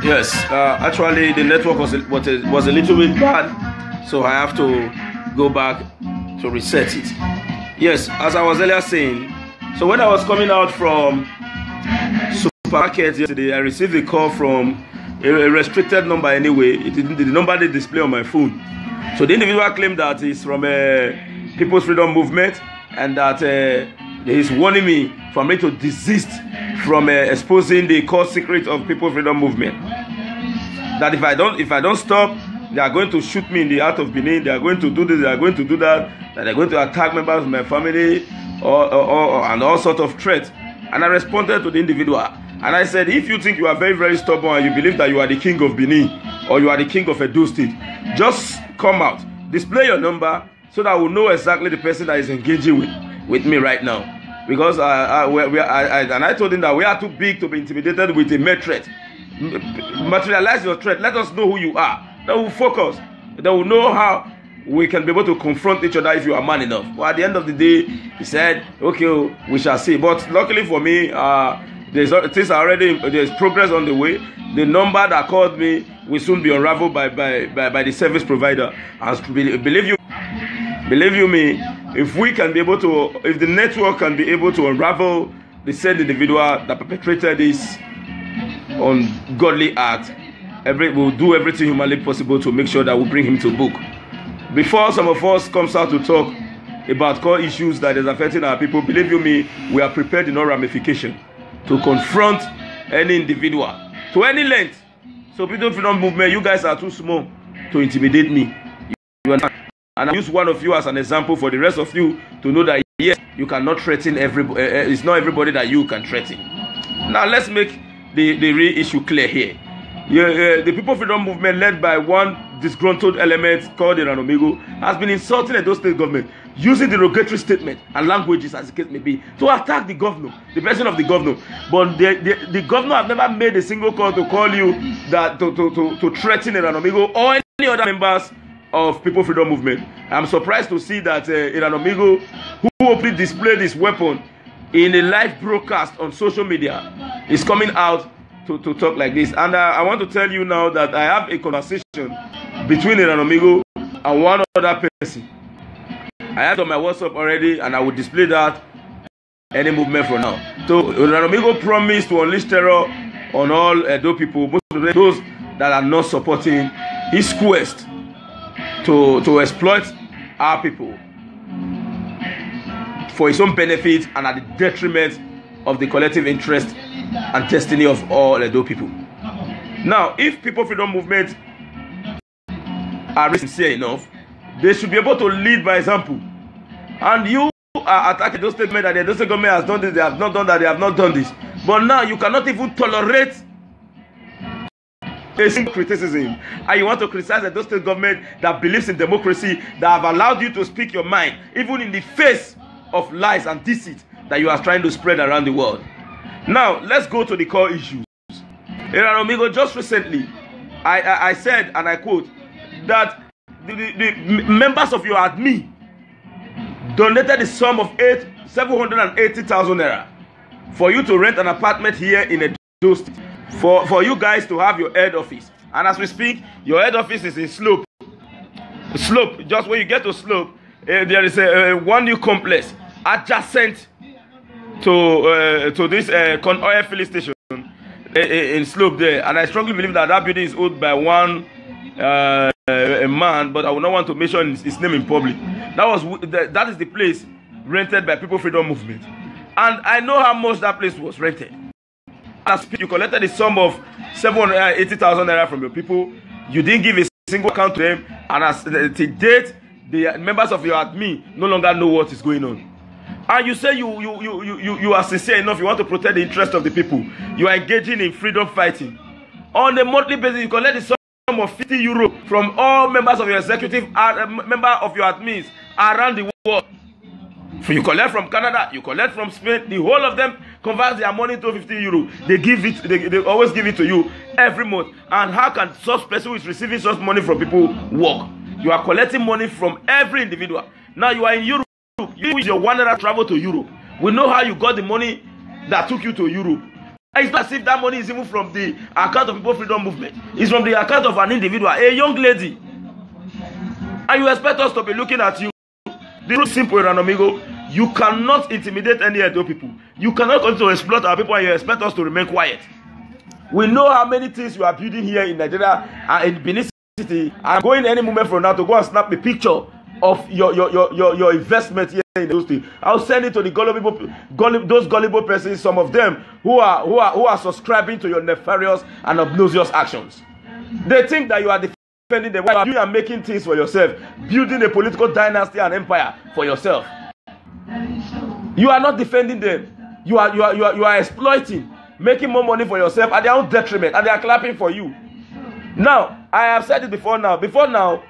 Yes, actually the network was a little bit bad, so I have to go back to reset it. Yes, as I was earlier saying, so when I was coming out from supermarket yesterday, I received a call from a restricted number anyway. The number they display on my phone. So the individual claimed that it's from a People's Freedom Movement and that he's warning me for me to desist from exposing the core secret of People's Freedom Movement. That if I don't stop, they are going to shoot me in the heart of Benin. They are going to do this. They are going to do that. That they're going to attack members of my family, and all sorts of threats. And I responded to the individual, and I said, if you think you are very, very stubborn and you believe that you are the king of Benin or you are the king of Edo State, just come out, display your number, so that we'll know exactly the person that is engaging with me right now. Because I told him that we are too big to be intimidated with a mere threat. Materialize your threat. Let us know who you are. Then we'll focus. Then we'll know how we can be able to confront each other if you are man enough. But at the end of the day, he said, okay, we shall see. But luckily for me, there's progress on the way. The number that called me will soon be unraveled by the service provider. And believe you me, if the network can be able to unravel the said individual that perpetrated this ungodly act, we'll do everything humanly possible to make sure that we bring him to book. Before some of us comes out to talk about core issues that is affecting our people, believe you me, we are prepared in all ramification to confront any individual to any length. So People's Freedom Movement, you guys are too small to intimidate me. You understand? And I use one of you as an example for the rest of you to know that yes, you cannot threaten everybody. It's not everybody that you can threaten. Now let's make the real issue clear here. The People's Freedom Movement, led by one disgruntled element called the Ranomigo, has been insulting Edo State government, using derogatory statement and languages as the case may be, to attack the governor, the person of the governor. But the governor have never made a single call to call you that to threaten the Ranomigo or any other members of People's Freedom Movement. I'm surprised to see that Iranomigo, who openly displayed his weapon in a live broadcast on social media, is coming out to talk like this. And I want to tell you now that I have a conversation between Iranomigo and one other person. I have it on my WhatsApp already, and I will display that any movement from now. So Iranomigo promised to unleash terror on all Edo people, most of those that are not supporting his quest to exploit our people for his own benefit and at the detriment of the collective interest and destiny of all Edo people. Now, if People's Freedom Movement are sincere enough, they should be able to lead by example. And you are attacking those statements that the Edo State government has done this, they have not done that, they have not done this. But now you cannot even tolerate criticism, and you want to criticize the Edo State government that believes in democracy, that have allowed you to speak your mind, even in the face of lies and deceit that you are trying to spread around the world. Now, let's go to the core issues. Iranomigo, just recently, I said, and I quote, that the members of your admin donated the sum of 780,000 naira for you to rent an apartment here in Edo State. For you guys to have your head office. And as we speak, your head office is in Slope. Just when you get to Slope, there is one new complex adjacent to this oil filling station in Slope there, and I strongly believe that that building is owned by one a man, but I would not want to mention his name in public. That is the place rented by People Freedom Movement, and I know how much that place was rented. As you collected a sum of 780,000 naira from your people, you didn't give a single account to them, and as to date, the members of your admin no longer know what is going on. And you say you are sincere enough, you want to protect the interest of the people. You are engaging in freedom fighting. On a monthly basis, you collect the sum of 50 euro from all members of your executive and member of your admins around the world. So you collect from Canada, you collect from Spain, the whole of them convert their money to 50 euro. They give it, they always give it to you every month. And how can such person who is receiving such money from people work? You are collecting money from every individual. Now you are in Europe. You use your $1 travel to Europe. We know how you got the money that took you to Europe. It's not as if that money is even from the account of People Freedom Movement. It's from the account of an individual, a young lady. And you expect us to be looking at you. The truth is simple, Amigo. You cannot intimidate any Edo people. You cannot continue to exploit our people and you expect us to remain quiet. We know how many things you are building here in Nigeria and in Benin City. I'm going any moment from now to go and snap a picture of your investment here in the state. I'll send it to the those gullible persons, some of them who are subscribing to your nefarious and obnoxious actions. They think that you are defending them while you are making things for yourself, building a political dynasty and empire for yourself. You are not defending them. You are exploiting, making more money for yourself at their own detriment, and they are clapping for you. Now, I have said it before now.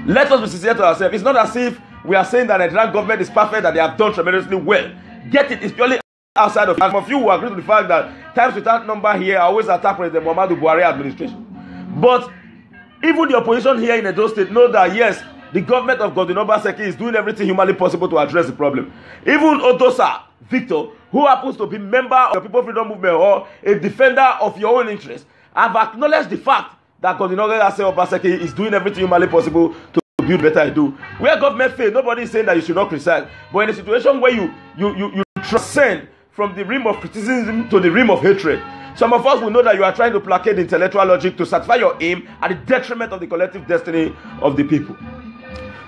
Let us be sincere to ourselves. It's not as if we are saying that the Nigerian government is perfect, that they have done tremendously well. Get it? It's purely outside of it. Some of you who agree to the fact that times without number here always attack President Muhammadu Buhari administration. But even the opposition here in Edo State know that yes, the government of Godwin Obaseki is doing everything humanly possible to address the problem. Even Odosa Victor, who happens to be a member of the People Freedom Movement or a defender of your own interests, have acknowledged the fact that Godwin Obaseki is doing everything humanly possible to build better Edo. Where government fails, nobody is saying that you should not criticize. But in a situation where you transcend from the realm of criticism to the realm of hatred, some of us will know that you are trying to placate intellectual logic to satisfy your aim at the detriment of the collective destiny of the people.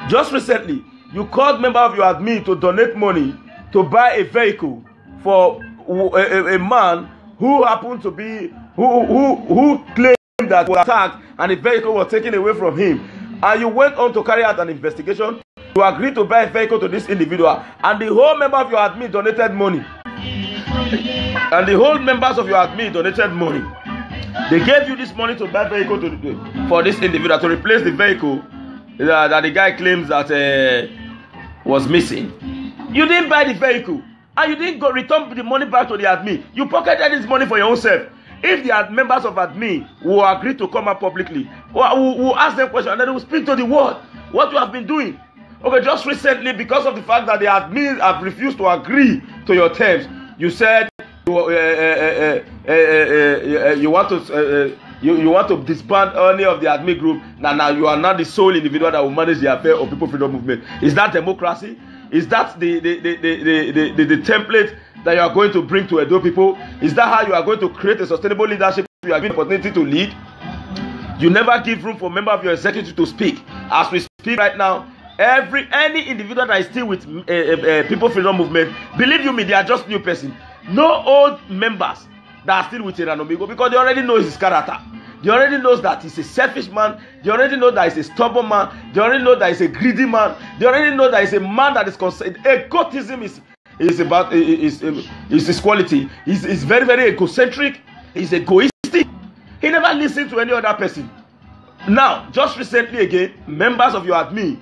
Just recently, you called member of your admin to donate money to buy a vehicle for a man who happened to be who claimed that was attacked and the vehicle was taken away from him. And you went on to carry out an investigation. You agreed to buy a vehicle to this individual, and the whole member of your admin donated money. And the whole members of your admin donated money. They gave you this money to buy a vehicle for this individual to replace the vehicle that the guy claims that was missing. You didn't buy the vehicle, and you didn't return the money back to the admin. You pocketed this money for your own self. If the members of admin will agree to come out publicly, we'll ask them questions and then we'll speak to the world what you have been doing. Okay, just recently, because of the fact that the admin have refused to agree to your terms, you said you want to disband any of the admin group. Now you are not the sole individual that will manage the affair of People Freedom Movement. Is that democracy? Is that the template that you are going to bring to Edo people? Is that how you are going to create a sustainable leadership? You are given opportunity to lead. You never give room for a member of your executive to speak. As we speak right now, any individual that is still with People Freedom Movement, believe you me, they are just new person. No old members that are still with Iranomigo, because they already know his character. They already know that he's a selfish man. They already know that he's a stubborn man. They already know that he's a greedy man. They already know that he's a man that is concerned. Egotism is about his quality. He's very, very egocentric. He's egoistic. He never listened to any other person. Now, just recently again, members of your admin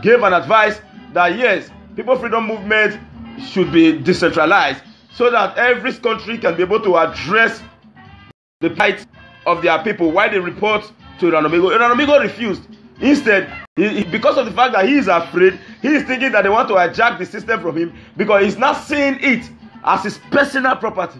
gave an advice that yes, People Freedom Movement should be decentralized so that every country can be able to address the plight of their people while they report to Iranomigo. Iranomigo refused. Instead, because of the fact that he is afraid, he is thinking that they want to hijack the system from him because he's not seeing it as his personal property.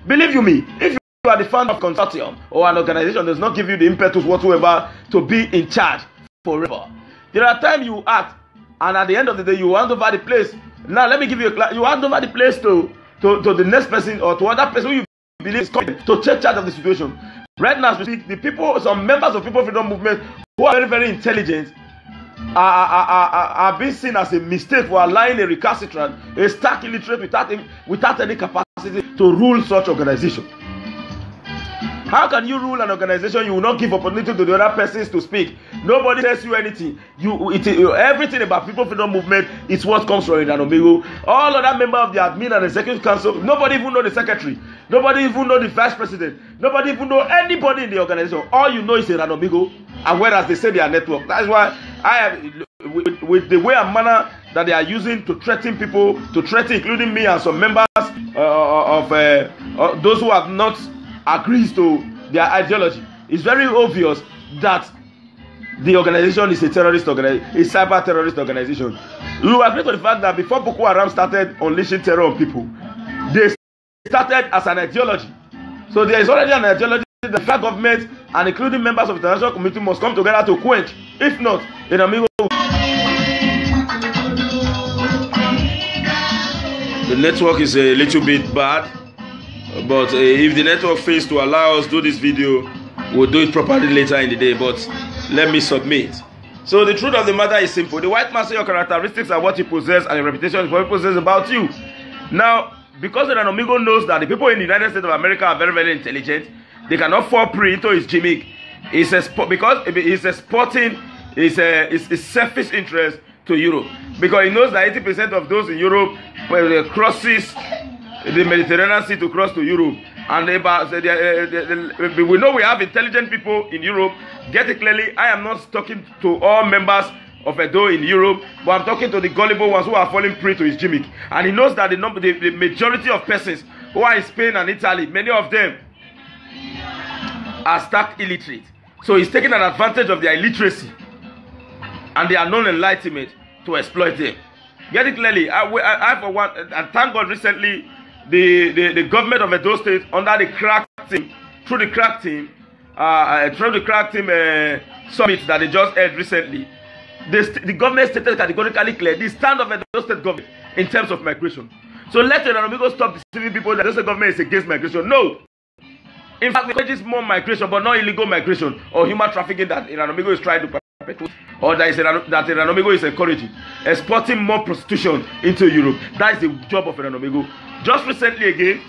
Believe you me, if you are the founder of a consortium or an organization that does not give you the impetus whatsoever to be in charge forever, there are times you act and at the end of the day you hand over the place Now let me give you a class. You hand over the place to the next person or to other person who you believe is coming to take charge of the situation. Right now, the people, some members of People Freedom Movement who are very, very intelligent are being seen as a mistake for allowing a recalcitrant, a stark illiterate without any capacity to rule such organization. How can you rule an organization? You will not give opportunity to the other persons to speak. Nobody tells you anything. Everything about People Freedom Movement is what comes from Renan Omegoh. All other members of the admin and executive council, nobody even know the secretary. Nobody even know the vice president. Nobody even know anybody in the organization. All you know is Renan Omegoh, and whereas they say they are network. That's why I have, with the way and manner that they are using to threaten people, including me and some members of those who have not agrees to their ideology, it's very obvious that the organization is a terrorist organization, a cyber terrorist organization. You agree to the fact that before Boko Haram started unleashing terror on people, they started as an ideology. So there is already an ideology that the federal government and including members of the international community must come together to quench. If not, then Amigo. The network is a little bit bad. But if the network fails to allow us to do this video, we'll do it properly later in the day. But let me submit. So the truth of the matter is simple. The white man says your characteristics are what you possess, and your reputation is what you possess about you. Now, because Renan Omegoh knows that the people in the United States of America are very, very intelligent, they cannot fall prey into his gimmick. Because he's exporting his selfish interest to Europe. Because he knows that 80% of those in Europe crosses the Mediterranean Sea to cross to Europe, and we know we have intelligent people in Europe. Get it clearly, I am not talking to all members of Edo in Europe, but I'm talking to the gullible ones who are falling prey to his gimmick. And he knows that the majority of persons who are in Spain and Italy, many of them are stark illiterate. So he's taking an advantage of their illiteracy and their non-enlightenment to exploit them. Get it clearly. I for one, and thank God recently, the government of Edo State under the crack team, through the crack team summit that they just held recently, the government stated categorically clear the stand of Edo State government in terms of migration. So let Renan Omegoh stop deceiving people that the government is against migration. No. In fact, we encourage more migration, but not illegal migration or human trafficking that Renan Omegoh is trying to perpetuate, or that Renan Omegoh is encouraging. Exporting more prostitution into Europe. That is the job of Renan Omegoh. Just recently again,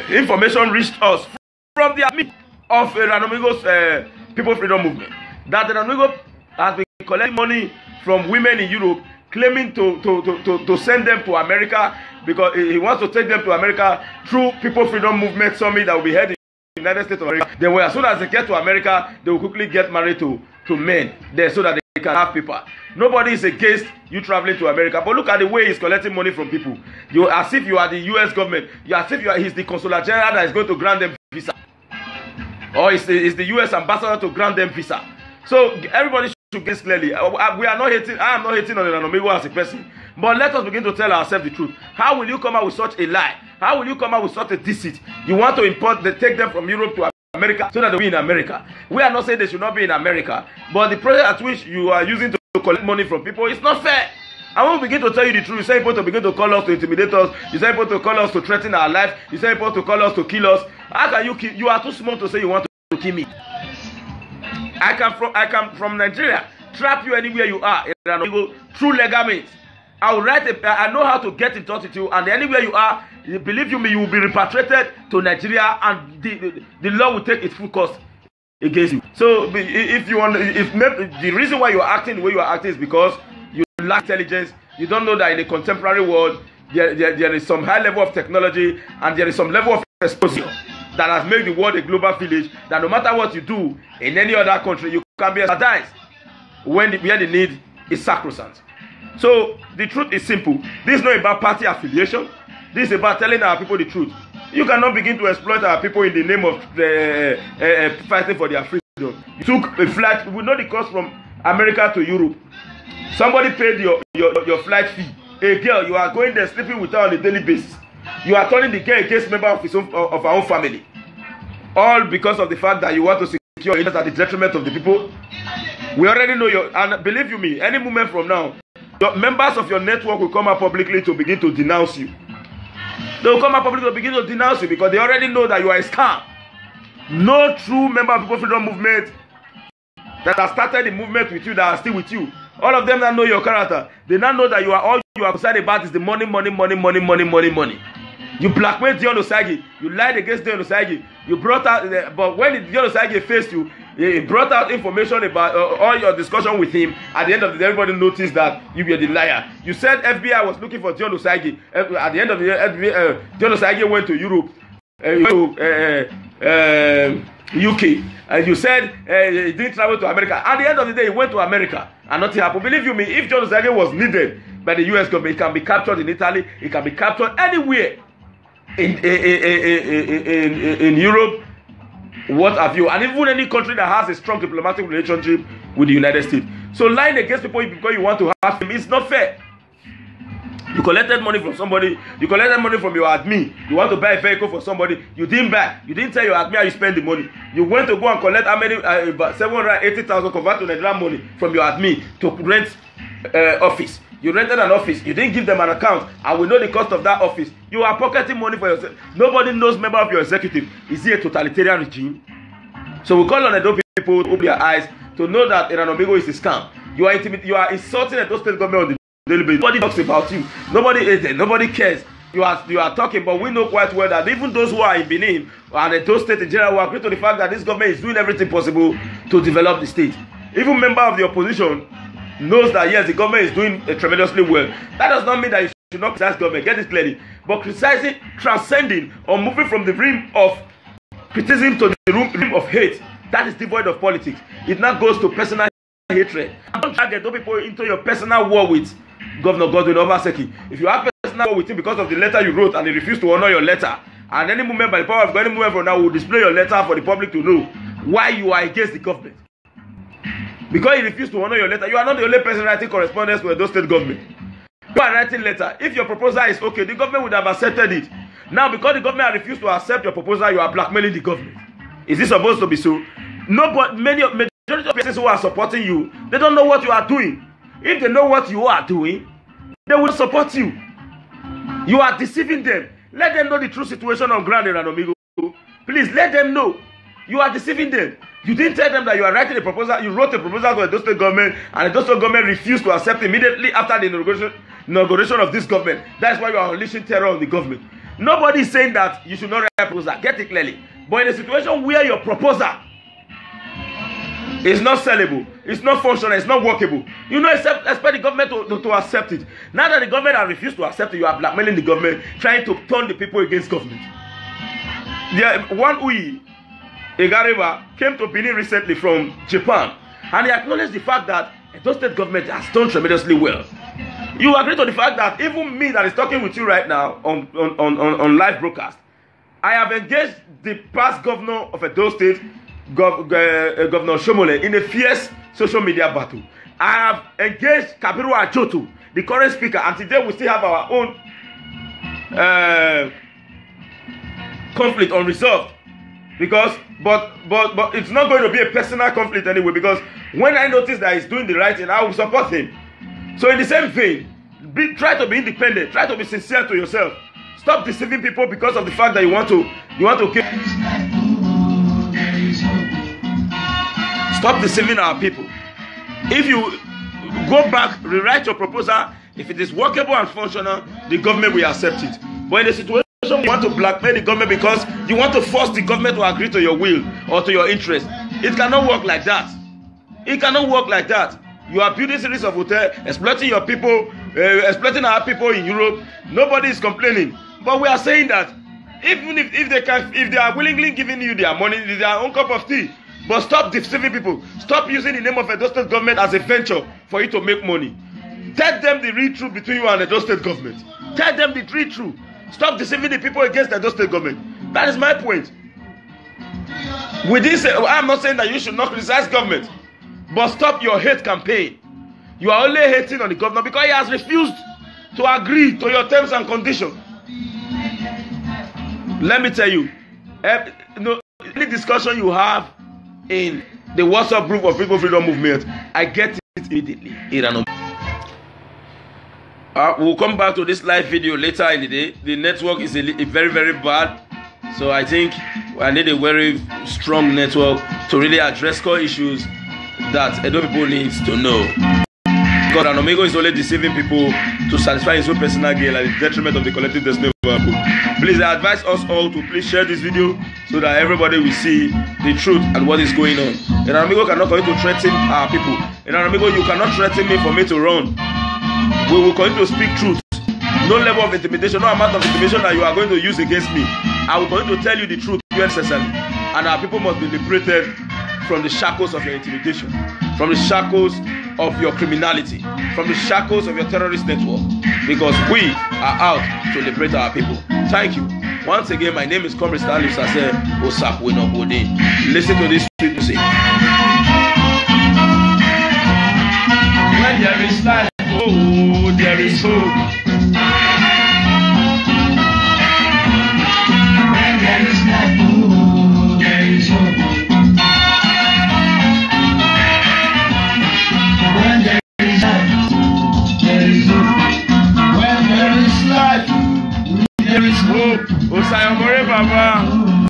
information reached us from the admin of Renan Omegoh's People Freedom Movement that Renan Omegoh has been collecting money from women in Europe, claiming to send them to America because he wants to take them to America through People Freedom Movement Summit that will be held in the United States of America. Then as soon as they get to America, they will quickly get married to men there so that they can have people. Nobody is against you traveling to America, but look at the way he's collecting money from people. You as if you are the U.S. government. You as if he's the consular general that is going to grant them visa, or is the U.S. ambassador to grant them visa. So everybody should get clearly. We are not hating. I am not hating on Renan Omegoh as a person, but let us begin to tell ourselves the truth. How will you come out with such a lie? How will you come out with such a deceit? You want to take them from Europe to America so that they'll be in America. We are not saying they should not be in America, but the process at which you are using to collect money from people is not fair. I won't begin to tell you the truth. You say people to begin to call us to intimidate us. You say people to call us to threaten our life. You say people to call us to kill us. How can you kill? You are too small to say you want to kill me. I come from Nigeria. Trap you anywhere you are. Through legal means. I will I know how to get in touch with you, and anywhere you are, believe you me, you will be repatriated to Nigeria, and the law will take its full cost against you. So if the reason why you are acting the way you are acting is because you lack intelligence, you don't know that in the contemporary world there is some high level of technology and there is some level of exposure that has made the world a global village, that no matter what you do in any other country, you can be exercised where the need is sacrosanct. So the truth is simple. This is not about party affiliation. This is about telling our people the truth. You cannot begin to exploit our people in the name of fighting for their freedom. You took a flight. We know the cost from America to Europe. Somebody paid your flight fee. A girl, you are going there sleeping with her on a daily basis. You are turning the girl against member of our own family. All because of the fact that you want to secure interest at the detriment of the people. We already know and believe you me, any moment from now, Your members of your network will come out publicly to begin to denounce you. They will come out publicly to begin to denounce you because they already know that you are a scam. No true member of the People Freedom Movement that has started the movement with you, that are still with you. All of them that know your character, they now know that all you are concerned about is the money. You blackmailed Dion Osagi. You lied against Dion Osagi. You brought out, but when Dion Osagi faced you, he brought out information about all your discussion with him. At the end of the day, everybody noticed that you were the liar. You said FBI was looking for Dion Osagi. At the end of the day, Dion Osagi went to Europe, UK, and you said he didn't travel to America. At the end of the day, he went to America, and nothing happened. Believe you me, if Dion Osagi was needed by the US government, it can be captured in Italy, it can be captured anywhere in Europe, what have you, and even any country that has a strong diplomatic relationship with the United States. So lying against people because you want to have them is not fair. You collected money from somebody, you collected money from your admin, you want to buy a vehicle for somebody, you didn't buy, you didn't tell your admin how you spend the money. You went to go and collect how many, about 780,000 convert to Nigerian money from your admin to rent office. You rented an office, you didn't give them an account, and we know the cost of that office. You are pocketing money for yourself. Nobody knows member of your executive. Is he a totalitarian regime? So we call on the people to open their eyes to know that Iran Omigo is a scam. You are insulting the state government on the daily basis. Nobody talks about you. Nobody is there. Nobody cares. You are talking, but we know quite well that even those who are in Benin and the those states in general will agree to the fact that this government is doing everything possible to develop the state. Even member of the opposition knows that yes, the government is doing tremendously well. That does not mean that you should not criticize government. Get this clearly. But criticizing, transcending, or moving from the realm of criticism to the realm of hate, that is devoid of politics. It now goes to personal hatred. Don't try to get people into your personal war with Governor Godwin Obaseki. If you have personal war with him because of the letter you wrote and he refused to honor your letter, and any movement by the power of God, any movement from now will display your letter for the public to know why you are against the government. Because he refused to honor your letter, you are not the only person writing correspondence with those state government. You are writing letter. If your proposal is okay, the government would have accepted it. Now, because the government refused to accept your proposal, you are blackmailing the government. Is this supposed to be so? No, but majority of persons who are supporting you, they don't know what you are doing. If they know what you are doing, they will support you. You are deceiving them. Let them know the true situation on ground, Iran Omigo. Please let them know. You are deceiving them. You didn't tell them that you are writing a proposal. You wrote a proposal to the Edo State government, and the Edo State government refused to accept immediately after the inauguration of this government. That's why you are unleashing terror on the government. Nobody is saying that you should not write a proposal. Get it clearly. But in a situation where your proposal is not sellable, it's not functional, it's not workable, you know, expect the government to accept it. Now that the government has refused to accept it, you are blackmailing the government, trying to turn the people against government. One Uyi Egareva came to Benin recently from Japan, and he acknowledged the fact that the state government has done tremendously well. You agree to the fact that even me that is talking with you right now on live broadcast, I have engaged the past governor of Edo State, Governor Shomole, in a fierce social media battle. I have engaged Kabiru Ajoto, the current speaker, and today we still have our own conflict unresolved. But it's not going to be a personal conflict anyway, because when I notice that he's doing the right thing, I will support him. So in the same vein, try to be independent, try to be sincere to yourself. Stop deceiving people because of the fact that you want to kill. Stop deceiving our people. If you go back, rewrite your proposal, if it is workable and functional, the government will accept it. But in a situation you want to blackmail the government because you want to force the government to agree to your will or to your interest, it cannot work like that. It cannot work like that. You are building a series of hotels, exploiting your people, exploiting our people in Europe. Nobody is complaining. But we are saying that even if they are willingly giving you their money, it's their own cup of tea. But stop deceiving people. Stop using the name of Edo State government as a venture for you to make money. Tell them the real truth between you and the Edo State government. Tell them the real truth. Stop deceiving the people against the Edo State government. That is my point. With this, I'm not saying that you should not criticize government, but stop your hate campaign. You are only hating on the governor because he has refused to agree to your terms and conditions. Let me tell you, any discussion you have in the WhatsApp group of People Freedom Movement, I get it immediately. We'll come back to this live video later in the day. The network is a very, very bad. So I think I need a very strong network to really address core issues that Edo people needs to know. Because an Omego is only deceiving people to satisfy his own personal gain at the detriment of the collective destiny of our people. Please, I advise us all to please share this video so that everybody will see the truth and what is going on. And an Omego cannot continue to threaten our people. And an Omego, you cannot threaten me for me to run. We will continue to speak truth. No level of intimidation, no amount of intimidation that you are going to use against me. I will continue to tell you the truth necessarily. And our people must be liberated from the shackles of your intimidation, from the shackles of your criminality, from the shackles of your terrorist network, because we are out to liberate our people. Thank you. Once again, my name is Comrade Stanley Sase Osakwe Odin. Listen to this sweet music. When there is life, oh, there is hope. When there is life, oh, there is hope. When there is life, there is hope. When there is life, there is hope. Osayomore Baba.